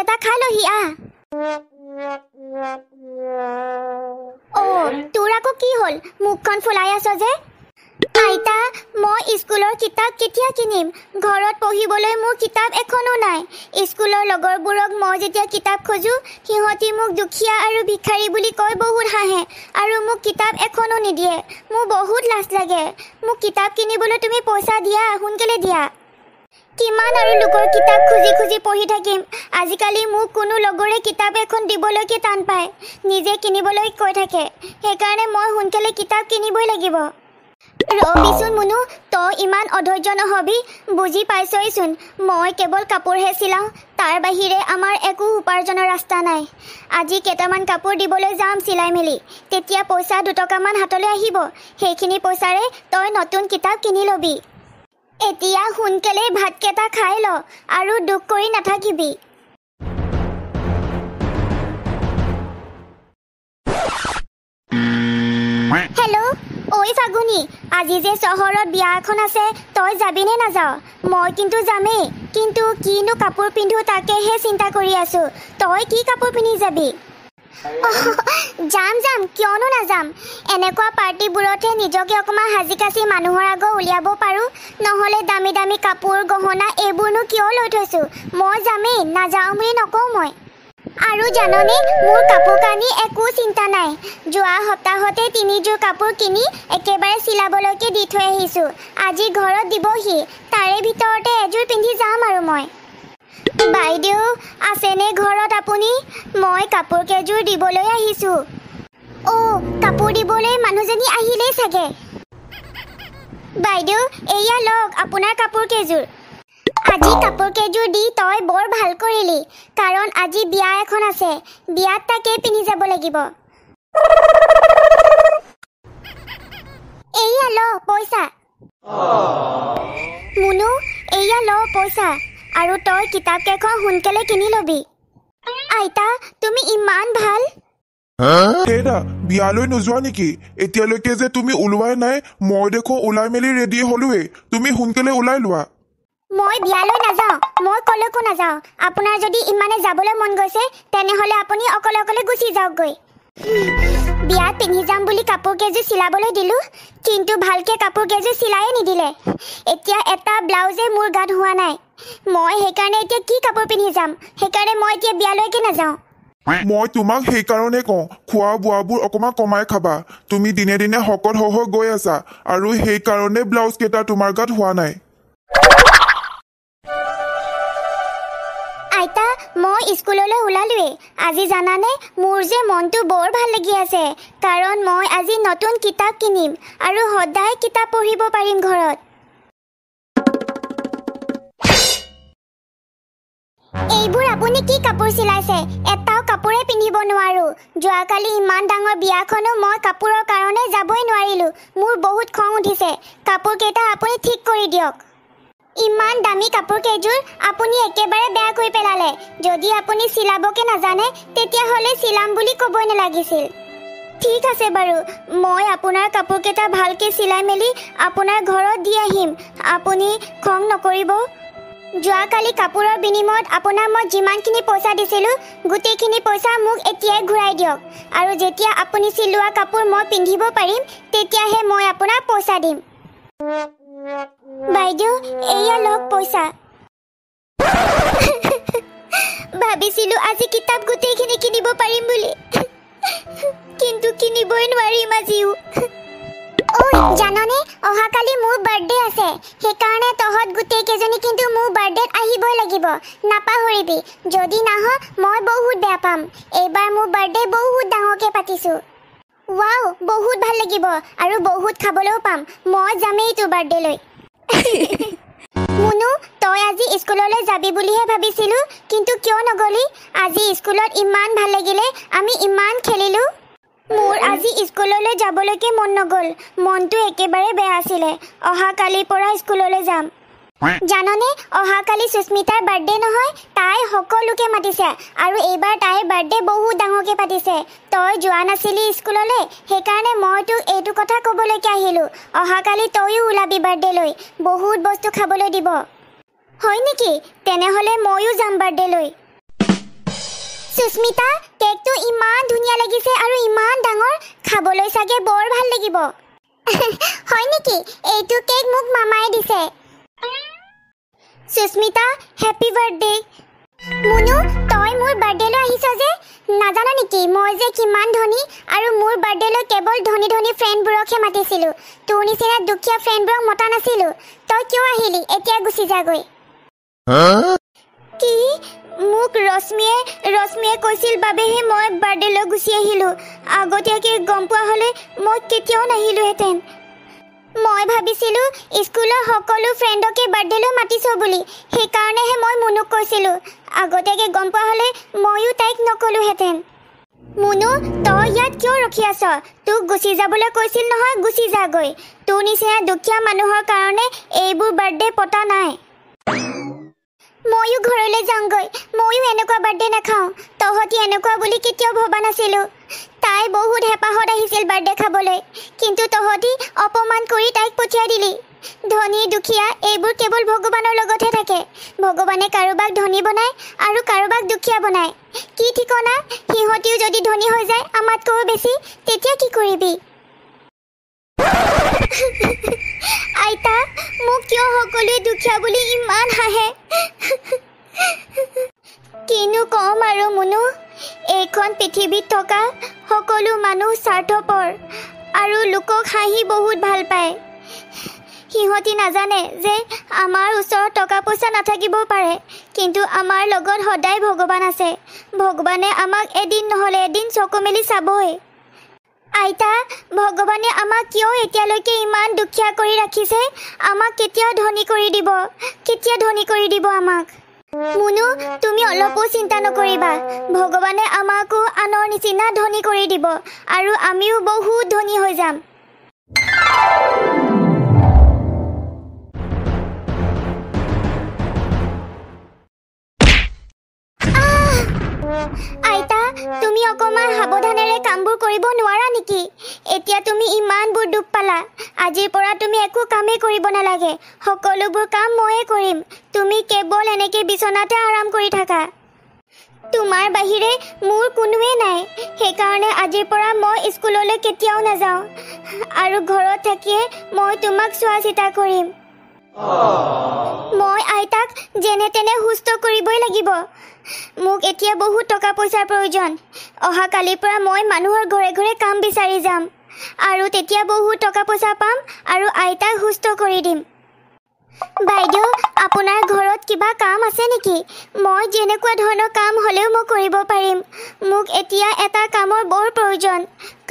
এটা খাই লহি আ ও তোৰ আকৌ কি হল মুখখন ফুলাই আছ যে আইতা মই স্কুলৰ কিতাপ কেতিয়া কিনিম ঘৰত পঢ়িবলৈ মোৰ কিতাপ এখনো নাই স্কুলৰ লগৰবোৰক মই যেতিয়া কিতাপ খোজো সিহঁতি মোক দুখীয়া আৰু ভিখাৰী বুলি কয় বহুত হাঁহে আৰু মোক কিতাপ এখনো নিদিয়ে মোৰ বহুত লাজ লাগে মোক কিতাপ কিনিবলৈ তুমি পইচা দিয়া সোনকালে দিয়া কিমান আৰু লোকৰ কিতাপ খুজি খুজি পঢ়ি থাকিম আজিকালি মোক কোনো লগৰে কিতাপ এখন দিবলৈকে টান পায় নিজে কিনিবলৈ কৈ থাকে সেইকাৰণে মই সোনকালে কিতাপ কিনিবই লাগিব ৰবিচোন মুনু তই ইমান অধৈৰ্য নহবি বুজি পাইছইচোন মই কেৱল কাপোৰহে চিলাওঁ তাৰ বাহিৰে আমাৰ একো উপাৰ্জনৰ ৰাস্তা নাই আজি কেইটামান কাপোৰ দিবলৈ যাম চিলাই মেলি তেতিয়া পইচা 2 টকামান হাতলৈ আহিব সেইখিনি পইচাৰে তই নতুন কিতাপ কিনি লবি এতিয়া সোনকালে ভাতকেইটা খাই ল আৰু দুখ কৰি নাথাকিবি হেল্ল' ঐ ফাগুনি আজি যে চহৰত বিয়া এখন আছে তই যাবিনে নাযাৱ মই কিন্তু যামেই কিন্তু কিনো কাপোৰ পিন্ধো তাকেহে চিন্তা কৰি আছো তই কি কাপোৰ পিন্ধি যাবি যাম যাম কিয়নো নাযাম এনেকুৱা পাৰ্টিবোৰতহে নিজকে অকণমান সাজি কাচি মানুহৰ আগত উলিয়াব পাৰোঁ নহ'লে দামী দামী কাপোৰ গহনা এইবোৰনো কিয় লৈ থৈছো মই যামেই নাযাওঁ বুলি নকওঁ মই আৰু জাননে মোৰ কাপোৰ কানি একো চিন্তা নাই যোৱা সপ্তাহতে 3 যোৰ কাপোৰ কিনি একেবাৰে চিলাবলৈকে দি থৈ আহিছোঁ আজি ঘৰত দিবহি তাৰে ভিতৰতে এযোৰ পিন্ধি যাম আৰু মই বাইদেউ আছেনে ঘৰত আপুনি মই কাপোৰ কেইযোৰ দিবলৈ আহিছোঁ অ' কাপোৰ দিবলৈ মানুহজনী আহিলেই চাগে বাইদেউ এয়া লওক আপোনাৰ কাপোৰ কেইযোৰ আজি কাপোৰ কেইযোৰ দি তই বৰ ভাল কৰিলি কাৰণ আজি বিয়া এখন আছে বিয়াত তাকে পিন্ধি যাব লাগিব এয়া ল পইচা মুনু এয়া ল পইচা আৰু তই কিতাপ কেইখন সোনকালে কিনি লবি আইতা তুমি ইমান ভাল হেৰা বিয়ালৈ নোযোৱা নেকি এতিয়ালৈকে যে তুমি ওলোৱাই নাই মই দেখো ওলাই মেলি ৰেডি হলোৱে তুমি সোনকালে ওলাই লোৱা মই বিয়ালৈ নাযাওঁ মই কলৈকো নাযাওঁ আপোনাৰ যদি ইমানে যাবলৈ মন গৈছে তেনেহ'লে আপুনি অকলে অকলে গুচি যাওকগৈ বিয়াত পিন্ধি যাম বুলি কাপোৰ কেইযোৰ চিলাবলৈ দিলোঁ কিন্তু ভালকৈ কাপোৰ কেইযোৰ চিলাইয়ে নিদিলে এতিয়া এটা ব্লাউজে মোৰ গাত হোৱা নাই মই সেইকাৰণে এতিয়া কি কাপোৰ পিন্ধি যাম সেইকাৰণে মই এতিয়া বিয়ালৈকে নাযাওঁ মই তোমাক সেইকাৰণে কওঁ খোৱা বোৱাবোৰ অকণমান কমাই খাবা তুমি দিনে দিনে শকত হৈ গৈ আছা আৰু সেইকাৰণে ব্লাউজ কেইটা তোমাৰ গাত হোৱা নাই আইতা মই স্কুললৈ ওলালোৱে আজি জানানে মোৰ যে মনটো বৰ ভাল লাগি আছে কাৰণ মই আজি নতুন কিতাপ কিনিম আৰু সদায় কিতাপ পঢ়িব পাৰিম ঘৰত এইবোৰ আপুনি কি কাপোৰ চিলাইছে এটাও কাপোৰে পিন্ধিব নোৱাৰো যোৱাকালি ইমান ডাঙৰ বিয়াখনো মই কাপোৰৰ কাৰণে যাবই নোৱাৰিলো মোৰ বহুত খং উঠিছে কাপোৰ কেইটা আপুনি ঠিক কৰি দিয়ক ইমান দামী কাপোৰ কেইযোৰ আপুনি একেবাৰে বেয়া কৰি পেলালে যদি আপুনি চিলাবকে নাজানে তেতিয়াহ'লে চিলাম বুলি ক'বই নালাগিছিল ঠিক আছে বাৰু মই আপোনাৰ কাপোৰ কেইটা ভালকৈ চিলাই মেলি আপোনাৰ ঘৰত দি আহিম আপুনি খং নকৰিব যোৱাকালি কাপোৰৰ বিনিময়ত আপোনাক মই যিমানখিনি পইচা দিছিলোঁ গোটেইখিনি পইচা মোক এতিয়াই ঘূৰাই দিয়ক আৰু যেতিয়া আপুনি চিলোৱা কাপোৰ মই পিন্ধিব পাৰিম তেতিয়াহে মই আপোনাক পইচা দিম বাইদেউ এয়া লওক পইচা ভাবিছিলোঁ আজি কিতাপ গোটেইখিনি কিনিব পাৰিম বুলি কিন্তু কিনিবই নোৱাৰিম আজিও ঐ জাননে অহাকালি মোৰ বাৰ্থডে আছে সেইকাৰণে তহঁত গোটেইকেইজনী কিন্তু মোৰ বাৰ্থডেত আহিবই লাগিব নাপাহৰিবি যদি নাহ মই বহুত বেয়া পাম এইবাৰ মোৰ বাৰ্থডে বহুত ডাঙৰকৈ পাতিছোঁ ৱাও বহুত ভাল লাগিব আৰু বহুত খাবলৈও পাম মই যামেই তোৰ বাৰ্থডেলৈ মুনু তই আজি স্কুললৈ যাবি বুলিহে ভাবিছিলোঁ কিন্তু কিয় নগলি আজি স্কুলত ইমান ভাল লাগিলে আমি ইমান খেলিলোঁ মোৰ আজি স্কুললৈ যাবলৈকে মন নগ'ল মনটো একেবাৰে বেয়া আছিলে অহাকালিৰ পৰা স্কুললৈ যাম জাননে অহাকালি সুস্মিতাৰ বাৰ্থডে নহয় তাই সকলোকে মাতিছে আৰু এইবাৰ তাইৰ বাৰ্থডে বহুত ডাঙৰকৈ পাতিছে তই যোৱা নাছিলি স্কুললৈ সেইকাৰণে মই তোক এইটো কথা ক'বলৈকে আহিলোঁ অহাকালি তইও ওলাবি বাৰ্থডেলৈ বহুত বস্তু খাবলৈ দিব হয় নেকি তেনেহ'লে ময়ো যাম বাৰ্থডেলৈ সুস্মিতা, কেকটো ইমান ধুনীয়া লাগিছে আৰু ইমান ডাঙৰ, খাবলৈ চাগে বৰ ভাল লাগিব। হয় নেকি? এইটো কেক মোক মামাই দিছে। Sushmita, happy birthday. মুনু, তই মোৰ বাৰ্থডেলৈ আহিছ যে? নাজানা নেকি মই যে কিমান ধনী আৰু মোৰ বাৰ্থডেলৈ কেৱল ধনী ধনী ফ্ৰেণ্ডবোৰকহে মাতিছিলোঁ। তোৰ নিচিনা দুখীয়া ফ্ৰেণ্ডবোৰক মতা নাছিলোঁ। তই কিয় আহিলি? এতিয়া গুচি যাগৈ। কি? মোক ৰশ্মিয়ে কৈছিল বাবেহে মই বাৰ্থডেলৈ গুচি আহিলোঁ। আগতীয়াকৈ গম পোৱা হ'লে মই কেতিয়াও নাহিলোহেঁতেন। মই ভাবিছিলোঁ স্কুলৰ সকলো ফ্ৰেণ্ডকে বাৰ্থডেলৈ মাতিছ বুলি, সেইকাৰণেহে মই মুনুক কৈছিলোঁ। আগতীয়াকৈ গম পোৱা হ'লে ময়ো তাইক নকলোহেঁতেন। মুনু, তই ইয়াত কিয় ৰখি আছ? তোক গুচি যাবলৈ কৈছিল নহয়, গুচি যাগৈ। তোৰ নিচিনা দুখীয়া মানুহৰ কাৰণে এইবোৰ বাৰ্থডে পতা নাই। ময়ো ঘৰলৈ যাওঁগৈ। ময়ো এনেকুৱা বাৰ্থডে নাখাওঁ। তহঁতি এনেকুৱা বুলি কেতিয়াও ভবা নাছিলোঁ। তাই বহুত হেঁপাহত আহিছিল বাৰ্থডে খাবলৈ, কিন্তু তহঁতি অপমান কৰি তাইক পঠিয়াই দিলি। ধনী দুখীয়া এইবোৰ কেৱল ভগৱানৰ লগতহে থাকে। ভগৱানে কাৰোবাক ধনী বনায় আৰু কাৰোবাক দুখীয়া বনায়। কি ঠিকনা, সিহঁতিও যদি ধনী হৈ যায় আমাতকৈও বেছি, তেতিয়া কি কৰিবি? আইতা, মোক কিয় সকলোৱে দুখীয়া বুলি ইমান হাঁহে? কিনো কম আৰু মুনু, এইখন পৃথিৱীত থকা সকলো মানুহ স্বাৰ্থপৰ আৰু লোকক হাঁহি বহুত ভাল পায়। সিহঁতি নাজানে যে আমাৰ ওচৰত টকা পইচা নাথাকিবও পাৰে, কিন্তু আমাৰ লগত সদায় ভগৱান আছে। ভগৱানে আমাক এদিন নহ'লে এদিন চকু মেলি চাবই। আইতা, ভগৱানে আমাক কিয় এতিয়ালৈকে ইমান দুখীয়া কৰি ৰাখিছে? আমাক কেতিয়া ধনী কৰি দিব আমাক? মুনু, তুমি অলপো চিন্তা নকৰিবা। ভগৱানে আমাকো আনৰ নিচিনা ধনী কৰি দিব আৰু আমিও বহুত ধনী হৈ যাম। আইতা, তুমি অকণমান সাৱধানেৰে কামবোৰ কৰিব নোৱাৰা নেকি? এতিয়া তুমি ইমানবোৰ দুখ পালা। আজিৰ পৰা তুমি একো কামেই কৰিব নালাগে। সকলোবোৰ কাম ময়ে কৰিম। তুমি কেৱল এনেকৈ বিচনাতে আৰাম কৰি থাকা। তোমাৰ বাহিৰে মোৰ কোনোৱেই নাই। সেইকাৰণে আজিৰ পৰা মই স্কুললৈ কেতিয়াও নাযাওঁ আৰু ঘৰত থাকিয়ে মই তোমাক চোৱা চিতা কৰিম। মই আইতাক যেনে তেনে সুস্থ কৰিবই লাগিব। মোক এতিয়া বহুত টকা পইচাৰ প্ৰয়োজন। অহাকালিৰ পৰা মই মানুহৰ ঘৰে ঘৰে কাম বিচাৰি যাম আৰু তেতিয়া বহুত টকা পইচা পাম আৰু আইতাক সুস্থ কৰি দিম। বাইদেউ, আপোনাৰ ঘৰত কিবা কাম আছে নেকি? মই যেনেকুৱা ধৰণৰ কাম হ'লেও মই কৰিব পাৰিম। মোক এতিয়া এটা কামৰ বৰ প্ৰয়োজন,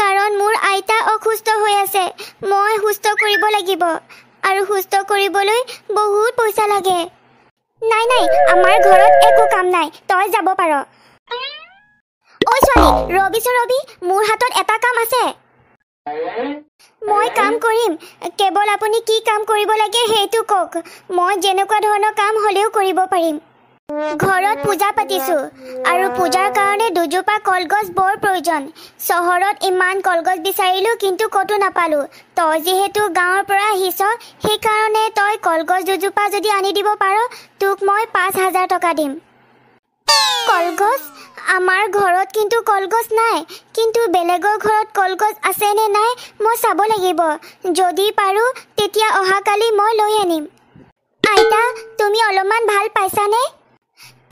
কাৰণ মোৰ আইতা অসুস্থ হৈ আছে। মই সুস্থ কৰিব লাগিব আৰু সুস্থ কৰিবলৈ বহুত পইচা লাগে। নাই, আমাৰ ঘৰত একো কাম নাই। তই যাব পাৰ। ঐ ছোৱালী, ৰবি, মোৰ হাতত এটা কাম আছে। মই কাম কৰিম, কেৱল আপুনি কি কাম কৰিব লাগে সেইটো কওক। মই যেনেকুৱা ধৰণৰ কাম হ'লেও কৰিব পাৰিম। ঘৰত পূজা পাতিছোঁ আৰু পূজাৰ কাৰণে দুজোপা কলগছ বৰ প্ৰয়োজন। চহৰত ইমান কলগছ বিচাৰিলোঁ, কিন্তু ক'তো নাপালোঁ। তই যিহেতু গাঁৱৰ পৰা আহিছ, সেইকাৰণে তই কলগছ দুজোপা যদি আনি দিব পাৰ, তোক মই 5,000 টকা দিম। কলগছ? আমাৰ ঘৰত কিন্তু কলগছ নাই, কিন্তু বেলেগৰ ঘৰত কলগছ আছে নে নাই মই চাব লাগিব। যদি পাৰোঁ তেতিয়া অহাকালি মই লৈ আনিম। আইতা, তুমি অলপমান ভাল পাইছানে?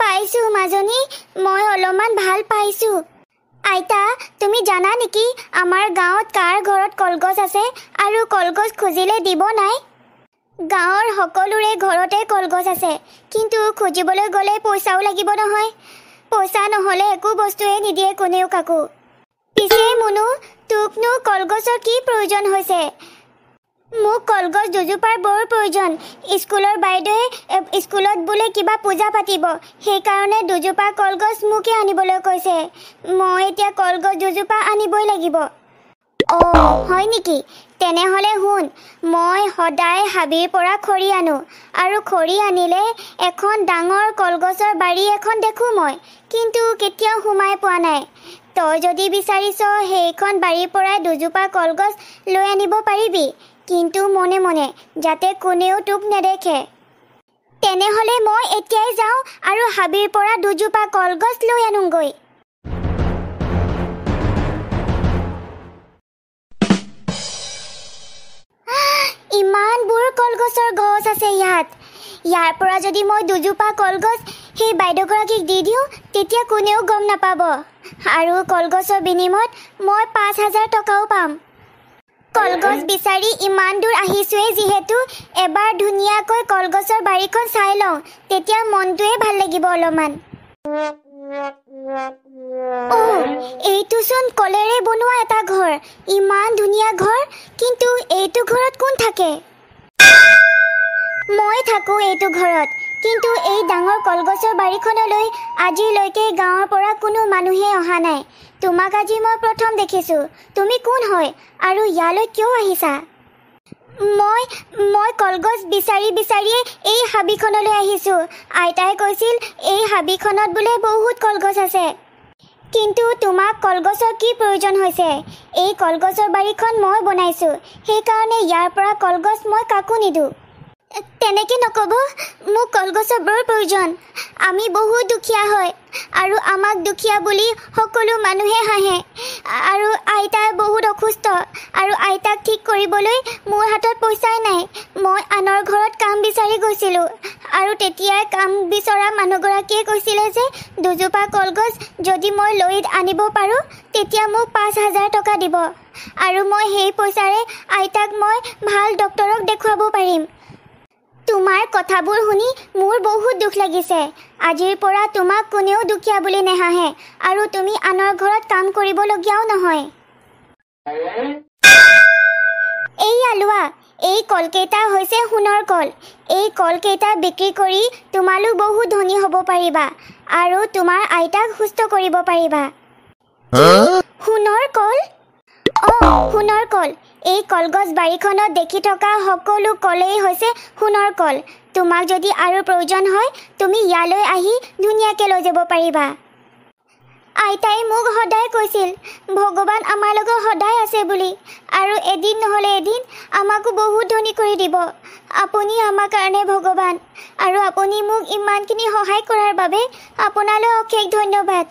পাইছোঁ মাজনী, মই অলপমান ভাল পাইছোঁ। আইতা, তুমি জানা নেকি আমাৰ গাঁৱত কাৰ ঘৰত কলগছ আছে আৰু কলগছ খুজিলে দিব নাই? গাঁৱৰ সকলোৰে ঘৰতে কলগছ আছে, কিন্তু খুজিবলৈ গ'লে পইচাও লাগিব নহয়। পইচা নহ'লে একো বস্তুৱে নিদিয়ে কোনেও কাকো। পিছে মুনু, তোকনো কলগছৰ কি প্ৰয়োজন হৈছে? মোক কলগছ দুজোপাৰ বৰ প্ৰয়োজন। স্কুলৰ বাইদেৱে স্কুলত বোলে কিবা পূজা পাতিব, সেইকাৰণে দুজোপা কলগছ মোকে আনিবলৈ কৈছে। মই এতিয়া কলগছ দুজোপা আনিবই লাগিব। অঁ, হয় নেকি? তেনেহ'লে শুন, মই সদায় হাবিৰ পৰা খৰি আনো আৰু খৰি আনিলে এখন ডাঙৰ কলগছৰ বাৰী এখন দেখোঁ মই, কিন্তু কেতিয়াও সোমাই পোৱা নাই। তই যদি বিচাৰিছ সেইখন বাৰীৰ পৰাই দুজোপা কলগছ লৈ আনিব পাৰিবি, কিন্তু মনে মনে, যাতে কোনেও তোক নেদেখে। তেনেহ'লে মই এতিয়াই যাওঁ আৰু হাবিৰ পৰা দুজোপা কলগছ লৈ আনোগৈ। কলগছৰ গছ আছে ইয়াত। ইয়াৰ পৰা যদি মই দুজোপা কলগছ সেই বাইদেউগৰাকীক দি দিওঁ তেতিয়া কোনেও গম নাপাব, আৰু কলগছৰ বিনিময়ত মই 5,000 টকাও পাম। কলগছ বিচাৰি ইমান দূৰ আহিছোঁৱেই যিহেতু এবাৰ ধুনীয়াকৈ কলগছৰ বাৰীখন চাই লওঁ, তেতিয়া মনটোৱে ভাল লাগিব অলপমান। এইটোচোন কলেৰে বনোৱা এটা ঘৰ, ইমান ধুনীয়া ঘৰ, কিন্তু এইটো ঘৰত কোন থাকে? মই থাকোঁ এইটো ঘৰত, কিন্তু এই ডাঙৰ কলগছৰ বাৰীখনলৈ আজিলৈকে গাঁৱৰ পৰা কোনো মানুহে অহা নাই। তোমাক আজি মই প্ৰথম দেখিছোঁ। তুমি কোন হয় আৰু ইয়ালৈ কিয় আহিছা? মই কলগছ বিচাৰিয়ে এই হাবিখনলৈ আহিছোঁ। আইতাই কৈছিল এই হাবিখনত বোলে বহুত কলগছ আছে। কিন্তু তোমাক কলগছৰ কি প্ৰয়োজন হৈছে? এই কলগছৰ বাৰীখন মই বনাইছোঁ, সেইকাৰণে ইয়াৰ পৰা কলগছ মই কাকো নিদিওঁ। তেনেকৈ নক'ব, মোক কলগছৰ বৰ প্ৰয়োজন। আমি বহুত দুখীয়া হয় আৰু আমাক দুখীয়া বুলি সকলো মানুহে হাঁহে। আৰু আইতা বহুত অসুস্থ আৰু আইতাক ঠিক কৰিবলৈ মোৰ হাতত পইচাই নাই। মই আনৰ ঘৰত কাম বিচাৰি গৈছিলোঁ আৰু তেতিয়াই কাম বিচৰা মানুহগৰাকীয়ে কৈছিলে যে দুজোপা কলগছ যদি মই লৈ আনিব পাৰোঁ তেতিয়া মোক 5,000 টকা দিব, আৰু মই সেই পইচাৰে আইতাক মই ভাল ডক্তৰক দেখুৱাব পাৰিম। তোমাৰ কথাবোৰ শুনি মোৰ বহুত দুখ লাগিছে। আজিৰ পৰা তোমাক কোনেও দুখীয়া বুলি নেহাঁহে আৰু তুমি আনৰ ঘৰত কাম কৰিবলগীয়াও নহয়। এইয়া লোৱা, এই কলকেইটা হৈছে সোণৰ কল। এই কলকেইটা বিক্ৰী কৰি তোমালোক বহুত ধনী হ'ব পাৰিবা আৰু তোমাৰ আইতাক সুস্থ কৰিব পাৰিবা। সোণৰ কল? সোণৰ কল। এই কলগছ বাৰীখনত দেখি থকা সকলো কলেই হৈছে সোণৰ কল। তোমাক যদি আৰু প্ৰয়োজন হয় তুমি ইয়ালৈ আহি ধুনীয়াকৈ লৈ যাব পাৰিবা। আইতাই মোক সদায় কৈছিল ভগৱান আমাৰ লগত সদায় আছে বুলি, আৰু এদিন নহ'লে এদিন আমাকো বহুত ধনী কৰি দিব। আপুনি আমাৰ কাৰণে ভগৱান, আৰু আপুনি মোক ইমানখিনি সহায় কৰাৰ বাবে আপোনালৈ অশেষ ধন্যবাদ।